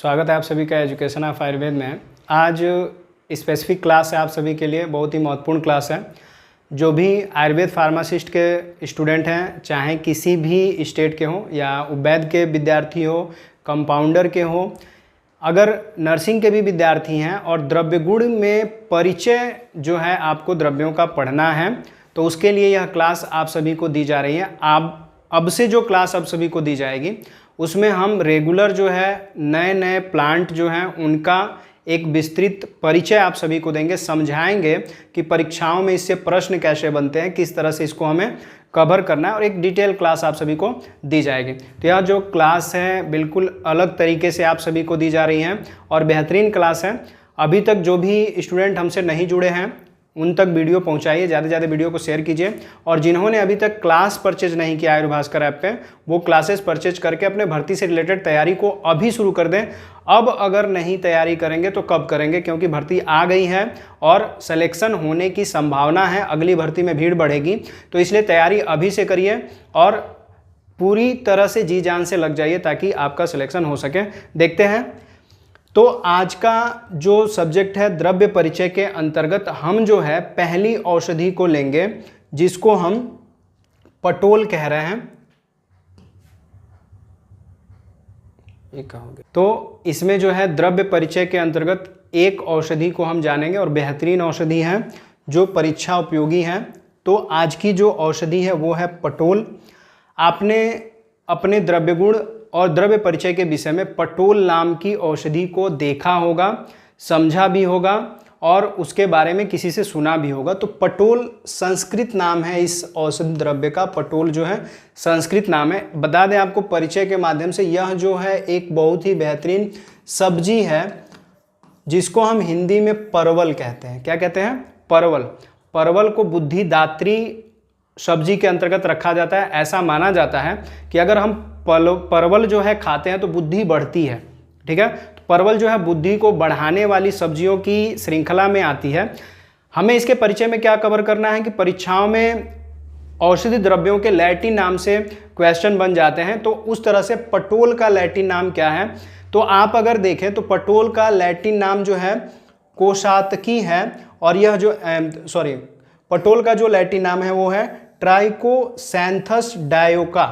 स्वागत है आप सभी का एजुकेशन ऑफ आयुर्वेद में। आज स्पेसिफिक क्लास है आप सभी के लिए, बहुत ही महत्वपूर्ण क्लास है। जो भी आयुर्वेद फार्मासिस्ट के स्टूडेंट हैं, चाहे किसी भी स्टेट के हों या वैद्य के विद्यार्थी हो, कंपाउंडर के हों, अगर नर्सिंग के भी विद्यार्थी हैं और द्रव्य गुण में परिचय जो है आपको द्रव्यों का पढ़ना है, तो उसके लिए यह क्लास आप सभी को दी जा रही है। अब से जो क्लास आप सभी को दी जाएगी उसमें हम रेगुलर जो है नए नए प्लांट जो हैं उनका एक विस्तृत परिचय आप सभी को देंगे, समझाएंगे कि परीक्षाओं में इससे प्रश्न कैसे बनते हैं, किस तरह से इसको हमें कवर करना है, और एक डिटेल क्लास आप सभी को दी जाएगी। तो यह जो क्लास है बिल्कुल अलग तरीके से आप सभी को दी जा रही है और बेहतरीन क्लास है। अभी तक जो भी स्टूडेंट हमसे नहीं जुड़े हैं उन तक वीडियो पहुंचाइए, ज़्यादा से ज़्यादा वीडियो को शेयर कीजिए, और जिन्होंने अभी तक क्लास परचेज नहीं किया आयुर्वेद भास्कर ऐप पे, वो क्लासेस परचेज करके अपने भर्ती से रिलेटेड तैयारी को अभी शुरू कर दें। अब अगर नहीं तैयारी करेंगे तो कब करेंगे, क्योंकि भर्ती आ गई है और सिलेक्शन होने की संभावना है, अगली भर्ती में भीड़ बढ़ेगी। तो इसलिए तैयारी अभी से करिए और पूरी तरह से जी जान से लग जाइए ताकि आपका सिलेक्शन हो सके। देखते हैं तो आज का जो सब्जेक्ट है द्रव्य परिचय के अंतर्गत हम जो है पहली औषधि को लेंगे जिसको हम पटोल कह रहे हैं। ये कहोगे तो इसमें जो है द्रव्य परिचय के अंतर्गत एक औषधि को हम जानेंगे और बेहतरीन औषधि है जो परीक्षा उपयोगी है। तो आज की जो औषधि है वो है पटोल। आपने अपने द्रव्य गुण और द्रव्य परिचय के विषय में पटोल नाम की औषधि को देखा होगा, समझा भी होगा और उसके बारे में किसी से सुना भी होगा। तो पटोल संस्कृत नाम है इस औषधि द्रव्य का, पटोल जो है संस्कृत नाम है। बता दें आपको परिचय के माध्यम से, यह जो है एक बहुत ही बेहतरीन सब्जी है जिसको हम हिंदी में परवल कहते हैं। क्या कहते हैं? परवल। परवल को बुद्धिदात्री सब्जी के अंतर्गत रखा जाता है। ऐसा माना जाता है कि अगर हम परवल जो है खाते हैं तो बुद्धि बढ़ती है। ठीक है, तो परवल जो है बुद्धि को बढ़ाने वाली सब्जियों की श्रृंखला में आती है। हमें इसके परिचय में क्या कवर करना है कि परीक्षाओं में औषधि द्रव्यों के लैटिन नाम से क्वेश्चन बन जाते हैं, तो उस तरह से पटोल का लैटिन नाम क्या है। तो आप अगर देखें तो पटोल का लैटिन नाम जो है कोसातकी है, और यह जो पटोल का जो लैटिन नाम है वो है ट्राइकोसैंथस डायोका।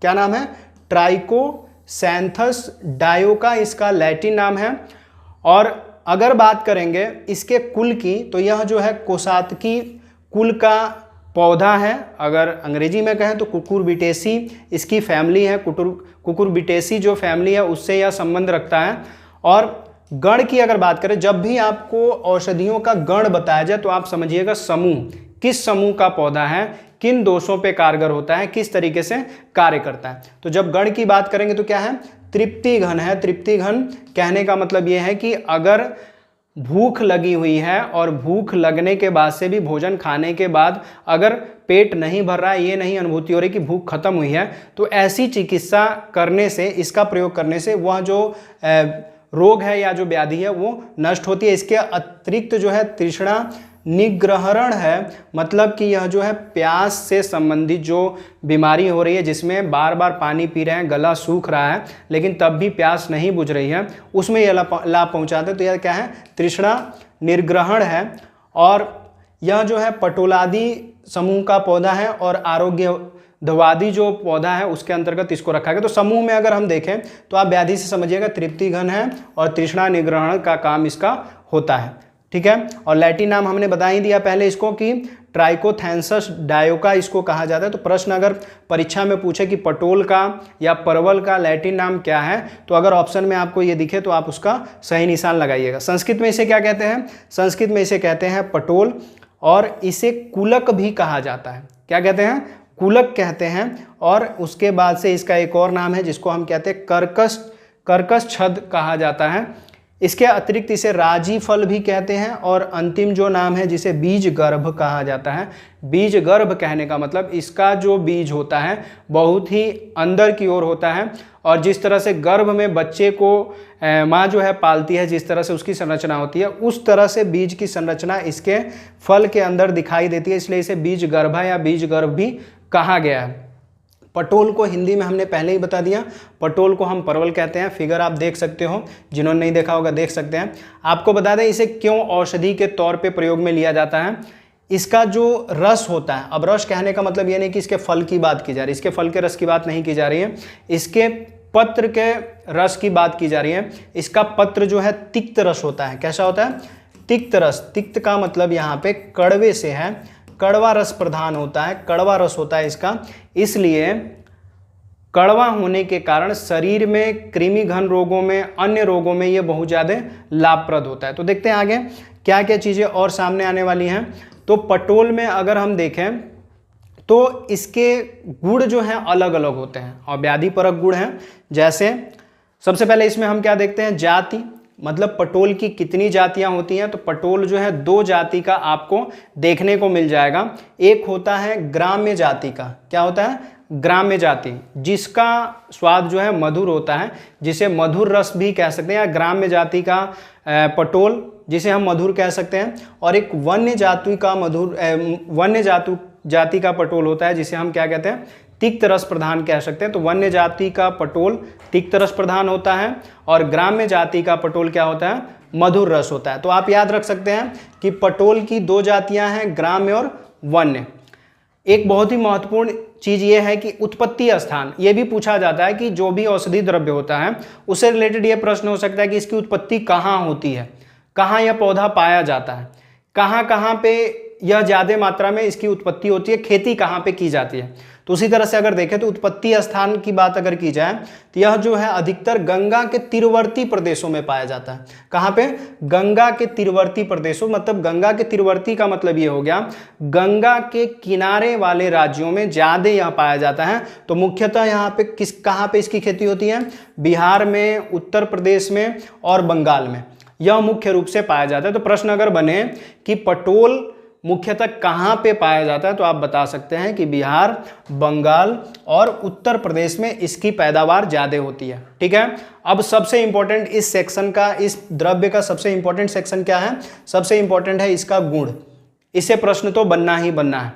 क्या नाम है? ट्राइकोसैंथस डायोका इसका लैटिन नाम है। और अगर बात करेंगे इसके कुल की, तो यह जो है कोसातकी कुल का पौधा है। अगर अंग्रेजी में कहें तो कुकुरबिटेसी इसकी फैमिली है। कुकुरबिटेसी जो फैमिली है उससे यह संबंध रखता है। और गण की अगर बात करें, जब भी आपको औषधियों का गण बताया जाए तो आप समझिएगा समूह, किस समूह का पौधा है, किन दोषों पे कारगर होता है, किस तरीके से कार्य करता है। तो जब गण की बात करेंगे तो क्या है? तृप्ति घन है। तृप्ति घन कहने का मतलब यह है कि अगर भूख लगी हुई है और भूख लगने के बाद से भी, भोजन खाने के बाद अगर पेट नहीं भर रहा है, ये नहीं अनुभूति हो रही कि भूख खत्म हुई है, तो ऐसी चिकित्सा करने से, इसका प्रयोग करने से वह जो रोग है या जो व्याधि है वो नष्ट होती है। इसके अतिरिक्त जो है तृष्णा निग्रहण है, मतलब कि यह जो है प्यास से संबंधित जो बीमारी हो रही है, जिसमें बार बार पानी पी रहे हैं, गला सूख रहा है लेकिन तब भी प्यास नहीं बुझ रही है, उसमें यह लाभ पहुंचाते हैं। तो यह क्या है? तृष्णा निर्ग्रहण है। और यह जो है पटोलादि समूह का पौधा है और आरोग्य धवादी जो पौधा है उसके अंतर्गत इसको रखा गया। तो समूह में अगर हम देखें तो आप व्याधि से समझिएगा तृप्ति घन है और तृष्णा निग्रहण का काम इसका होता है। ठीक है, और लैटिन नाम हमने बता ही दिया पहले इसको कि ट्राइकोथैंसस डायोका इसको कहा जाता है। तो प्रश्न अगर परीक्षा में पूछे कि पटोल का या परवल का लैटिन नाम क्या है, तो अगर ऑप्शन में आपको ये दिखे तो आप उसका सही निशान लगाइएगा। संस्कृत में इसे क्या कहते हैं? संस्कृत में इसे कहते हैं पटोल, और इसे कुलक भी कहा जाता है। क्या कहते हैं? कुलक कहते हैं। और उसके बाद से इसका एक और नाम है जिसको हम कहते हैं कर्कश छद कहा जाता है। इसके अतिरिक्त इसे राजी फल भी कहते हैं, और अंतिम जो नाम है जिसे बीज गर्भ कहा जाता है। बीज गर्भ कहने का मतलब इसका जो बीज होता है बहुत ही अंदर की ओर होता है, और जिस तरह से गर्भ में बच्चे को माँ जो है पालती है, जिस तरह से उसकी संरचना होती है, उस तरह से बीज की संरचना इसके फल के अंदर दिखाई देती है, इसलिए इसे बीज गर्भ या बीज गर्भ भी कहा गया है। पटोल को हिंदी में हमने पहले ही बता दिया, पटोल को हम परवल कहते हैं। फिगर आप देख सकते हो, जिन्होंने नहीं देखा होगा देख सकते हैं। आपको बता दें इसे क्यों औषधि के तौर पे प्रयोग में लिया जाता है। इसका जो रस होता है, अब रस कहने का मतलब ये नहीं कि इसके फल की बात की जा रही है, इसके फल के रस की बात नहीं की जा रही है, इसके पत्र के रस की बात की जा रही है। इसका पत्र जो है तिक्त रस होता है। कैसा होता है? तिक्त रस। तिक्त का मतलब यहाँ पे कड़वे से है, कड़वा रस प्रधान होता है, कड़वा रस होता है इसका। इसलिए कड़वा होने के कारण शरीर में कृमि घन रोगों में, अन्य रोगों में ये बहुत ज़्यादा लाभप्रद होता है। तो देखते हैं आगे क्या क्या चीज़ें और सामने आने वाली हैं। तो पटोल में अगर हम देखें तो इसके गुण जो हैं अलग अलग होते हैं और व्याधि परक गुण हैं। जैसे सबसे पहले इसमें हम क्या देखते हैं? जाति, मतलब पटोल की कितनी जातियां होती हैं। तो पटोल जो है 2 जाति का आपको देखने को मिल जाएगा। एक होता है ग्राम्य जाति का। क्या होता है? ग्राम्य जाति, जिसका स्वाद जो है मधुर होता है, जिसे मधुर रस भी कह सकते हैं, या ग्राम्य जाति का पटोल जिसे हम मधुर कह सकते हैं। और एक वन्य जाति का वन्य जाति का पटोल होता है, जिसे हम क्या कहते हैं? तिक्त रस प्रधान कह सकते हैं। तो वन्य जाति का पटोल तिक्त रस प्रधान होता है और ग्राम्य जाति का पटोल क्या होता है? मधुर रस होता है। तो आप याद रख सकते हैं कि पटोल की 2 जातियां हैं, ग्राम्य और वन्य। एक बहुत ही महत्वपूर्ण चीज ये है कि उत्पत्ति स्थान, ये भी पूछा जाता है कि जो भी औषधि द्रव्य होता है उससे रिलेटेड ये प्रश्न हो सकता है कि इसकी उत्पत्ति कहाँ होती है, कहाँ यह पौधा पाया जाता है, कहाँ कहाँ पे यह ज़्यादा मात्रा में इसकी उत्पत्ति होती है, खेती कहाँ पे की जाती है। तो उसी तरह से अगर देखें तो उत्पत्ति स्थान की बात अगर की जाए तो यह जो है अधिकतर गंगा के तीरवर्ती प्रदेशों में पाया जाता है। कहाँ पे? गंगा के तीरवर्ती प्रदेशों, मतलब गंगा के तीरवर्ती का मतलब ये हो गया गंगा के किनारे वाले राज्यों में ज़्यादा यह पाया जाता है। तो मुख्यतः यहाँ पे कहाँ पे इसकी खेती होती है? बिहार में, उत्तर प्रदेश में और बंगाल में यह मुख्य रूप से पाया जाता है। तो प्रश्न अगर बने कि पटोल मुख्यतः कहाँ पे पाया जाता है तो आप बता सकते हैं कि बिहार, बंगाल और उत्तर प्रदेश में इसकी पैदावार ज़्यादा होती है। ठीक है। अब सबसे इंपॉर्टेंट इस सेक्शन का, इस द्रव्य का सबसे इंपॉर्टेंट सेक्शन क्या है? सबसे इंपॉर्टेंट है इसका गुण। इससे प्रश्न तो बनना ही बनना है।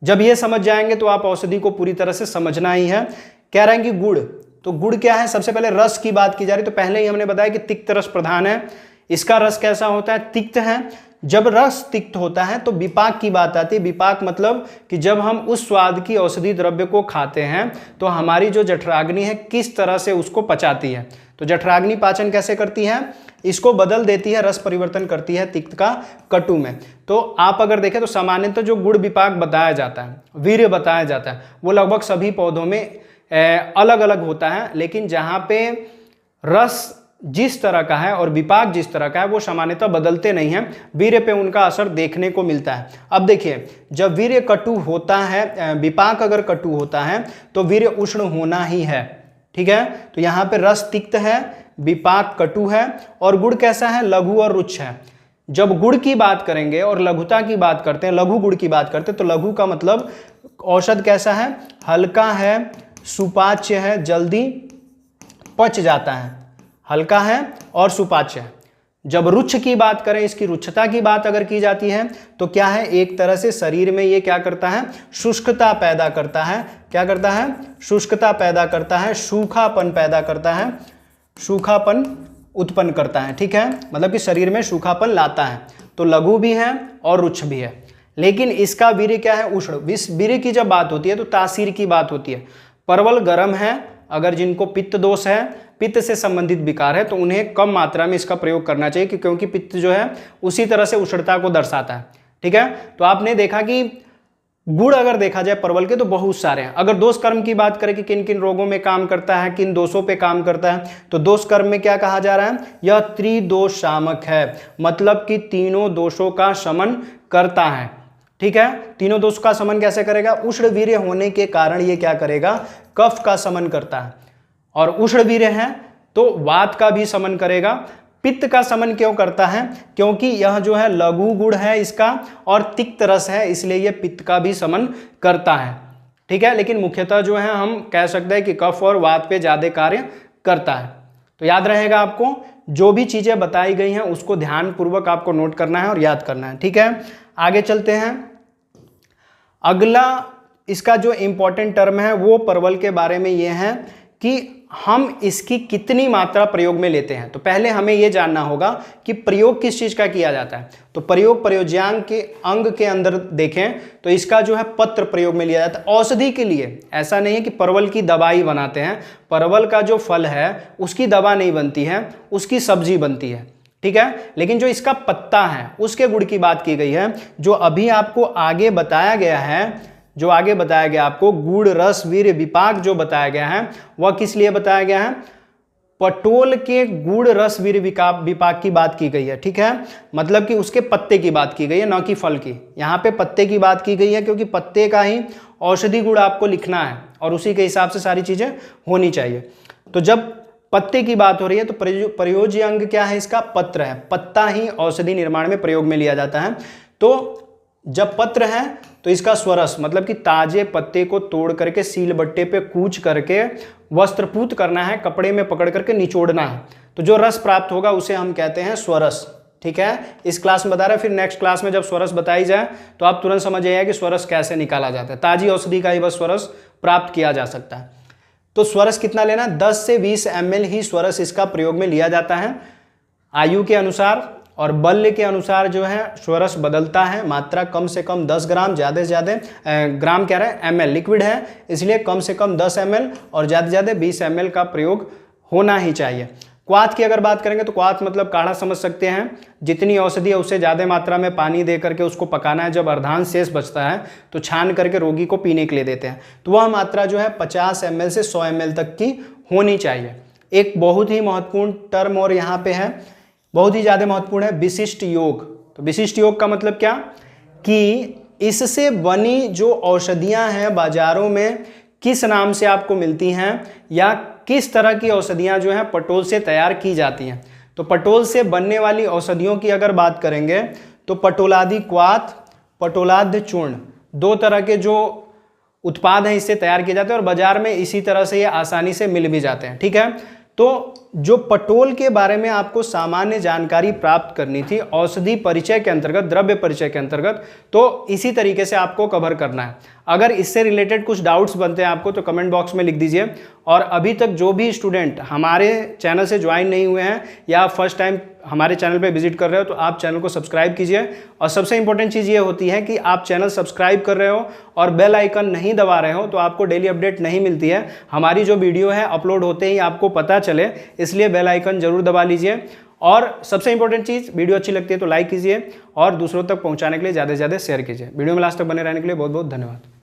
जब ये समझ जाएंगे तो आप औषधि को पूरी तरह से समझना ही है। कह रहे हैं कि गुड़, तो गुड़ क्या है? सबसे पहले रस की बात की जा रही, तो पहले ही हमने बताया कि तिक्त रस प्रधान है। इसका रस कैसा होता है? तिक्त है। जब रस तिक्त होता है तो विपाक की बात आती है। विपाक मतलब कि जब हम उस स्वाद की औषधि द्रव्य को खाते हैं तो हमारी जो जठराग्नि है किस तरह से उसको पचाती है। तो जठराग्नि पाचन कैसे करती है? इसको बदल देती है, रस परिवर्तन करती है तिक्त का कटु में। तो आप अगर देखें तो सामान्यतः जो गुड़ विपाक बताया जाता है, वीर्य बताया जाता है, वो लगभग सभी पौधों में अलग अलग होता है। लेकिन जहाँ पे रस जिस तरह का है और विपाक जिस तरह का है वो सामान्यतः बदलते नहीं हैं, वीर्य पे उनका असर देखने को मिलता है। अब देखिए, जब वीर्य कटु होता है, विपाक अगर कटु होता है तो वीर्य उष्ण होना ही है। ठीक है। तो यहाँ पे रस तिक्त है, विपाक कटु है और गुड़ कैसा है? लघु और रुच्छ है। जब गुड़ की बात करेंगे और लघुता की बात करते हैं, लघु गुड़ की बात करते हैं, तो लघु का मतलब औषध कैसा है? हल्का है, सुपाच्य है, जल्दी पच जाता है, हल्का है और सुपाच्य है। जब रुच्छ की बात करें, इसकी रुच्छता की बात अगर की जाती है तो क्या है? एक तरह से शरीर में ये क्या करता है? शुष्कता पैदा करता है। क्या करता है? शुष्कता पैदा करता है, सूखापन पैदा करता है, सूखापन उत्पन्न करता है। ठीक है, मतलब कि शरीर में सूखापन लाता है। तो लघु भी है और रुच्छ भी है। लेकिन इसका वीर्य क्या है? उष्ण। वीर्य की जब बात होती है तो तासीर की बात होती है। परवल गर्म है, अगर जिनको पित्त दोष है, पित्त से संबंधित विकार है, तो उन्हें कम मात्रा में इसका प्रयोग करना चाहिए, क्योंकि पित्त जो है उसी तरह से उष्णता को दर्शाता है। ठीक है। तो आपने देखा कि गुड़ अगर देखा जाए परवल के तो बहुत सारे हैं। अगर दोष कर्म की बात करें कि किन किन रोगों में काम करता है, किन दोषों पे काम करता है, तो दोष कर्म में क्या कहा जा रहा है? यह त्रिदोष शामक है, मतलब कि तीनों दोषों का शमन करता है। ठीक है। तीनों दोष का शमन कैसे करेगा? उष्ण वीर्य होने के कारण ये क्या करेगा? कफ का शमन करता है। और उष्ण वीर्य है तो वात का भी शमन करेगा। पित्त का शमन क्यों करता है? क्योंकि यह जो है लघु गुड़ है इसका और तिक्त रस है, इसलिए यह पित्त का भी शमन करता है। ठीक है। लेकिन मुख्यतः जो है हम कह सकते हैं कि कफ और वात पे ज्यादा कार्य करता है। तो याद रहेगा, आपको जो भी चीजें बताई गई हैं उसको ध्यानपूर्वक आपको नोट करना है और याद करना है। ठीक है। आगे चलते हैं। अगला इसका जो इम्पोर्टेंट टर्म है वो परवल के बारे में ये है कि हम इसकी कितनी मात्रा प्रयोग में लेते हैं। तो पहले हमें यह जानना होगा कि प्रयोग किस चीज का किया जाता है। तो प्रयोग प्रयोज्यांग के अंग के अंदर देखें तो इसका जो है पत्र प्रयोग में लिया जाता है औषधि के लिए। ऐसा नहीं है कि परवल की दवाई बनाते हैं, परवल का जो फल है उसकी दवा नहीं बनती है, उसकी सब्जी बनती है, ठीक है। लेकिन जो इसका पत्ता है उसके गुण की बात की गई है। जो अभी आपको आगे बताया गया है, जो आगे बताया गया आपको गुड़ रस वीर्य विपाक जो बताया गया है वह किस लिए बताया गया है, पटोल के गुड़ रस वीर्य विपाक की बात की गई है, ठीक है। मतलब कि उसके पत्ते की बात की गई है, न कि फल की। यहाँ पे पत्ते की बात की गई है क्योंकि पत्ते का ही औषधि गुण आपको लिखना है और उसी के हिसाब से सारी चीजें होनी चाहिए। तो जब पत्ते की बात हो रही है तो प्रयोज्य अंग क्या है, इसका पत्र है। पत्ता ही औषधि निर्माण में प्रयोग में लिया जाता है। तो जब पत्र है तो इसका स्वरस मतलब कि ताजे पत्ते को तोड़ करके सील बट्टे पे कूच करके वस्त्रपूत करना है, कपड़े में पकड़ करके निचोड़ना है। तो जो रस प्राप्त होगा उसे हम कहते हैं स्वरस, ठीक है। इस क्लास में बता रहे हैं, फिर नेक्स्ट क्लास में जब स्वरस बताई जाए तो आप तुरंत समझ जाइए कि स्वरस कैसे निकाला जाता है। ताजी औषधि का ही बस स्वरस प्राप्त किया जा सकता है। तो स्वरस कितना लेना, 10 से 20 ml ही स्वरस इसका प्रयोग में लिया जाता है। आयु के अनुसार और बल्य के अनुसार जो है स्वरस बदलता है। मात्रा कम से कम 10 ग्राम, ज़्यादा से ज़्यादा ग्राम कह रहे हैं ml, लिक्विड है इसलिए कम से कम 10 ml और ज़्यादा से ज़्यादा 20 ml का प्रयोग होना ही चाहिए। क्वाथ की अगर बात करेंगे तो क्वाथ मतलब काढ़ा समझ सकते हैं। जितनी औषधि है उससे ज़्यादा मात्रा में पानी दे करके उसको पकाना है। जब अर्धांश शेष बचता है तो छान करके रोगी को पीने के लिए देते हैं। तो वह मात्रा जो है 50 ml से 100 ml तक की होनी चाहिए। एक बहुत ही महत्वपूर्ण टर्म और यहाँ पे है, बहुत ही ज़्यादा महत्वपूर्ण है, विशिष्ट योग। तो विशिष्ट योग का मतलब क्या कि इससे बनी जो औषधियाँ हैं बाजारों में किस नाम से आपको मिलती हैं या किस तरह की औषधियाँ जो हैं पटोल से तैयार की जाती हैं। तो पटोल से बनने वाली औषधियों की अगर बात करेंगे तो पटोलादि क्वाथ, पटोलाद्य चूर्ण, 2 तरह के जो उत्पाद हैं इससे तैयार किए जाते हैं और बाजार में इसी तरह से ये आसानी से मिल भी जाते हैं, ठीक है। तो जो पटोल के बारे में आपको सामान्य जानकारी प्राप्त करनी थी औषधि परिचय के अंतर्गत, द्रव्य परिचय के अंतर्गत, तो इसी तरीके से आपको कवर करना है। अगर इससे रिलेटेड कुछ डाउट्स बनते हैं आपको तो कमेंट बॉक्स में लिख दीजिए। और अभी तक जो भी स्टूडेंट हमारे चैनल से ज्वाइन नहीं हुए हैं या फर्स्ट टाइम हमारे चैनल पे विजिट कर रहे हो तो आप चैनल को सब्सक्राइब कीजिए। और सबसे इंपॉर्टेंट चीज़ ये होती है कि आप चैनल सब्सक्राइब कर रहे हो और बेल आइकन नहीं दबा रहे हो तो आपको डेली अपडेट नहीं मिलती है। हमारी जो वीडियो है अपलोड होते ही आपको पता चले, इसलिए बेल आइकन जरूर दबा लीजिए। और सबसे इंपॉर्टेंट चीज़, वीडियो अच्छी लगती है तो लाइक कीजिए और दूसरों तक पहुंचाने के लिए ज़्यादा से ज़्यादा शेयर कीजिए। वीडियो में लास्ट तक बने रहने के लिए बहुत बहुत धन्यवाद।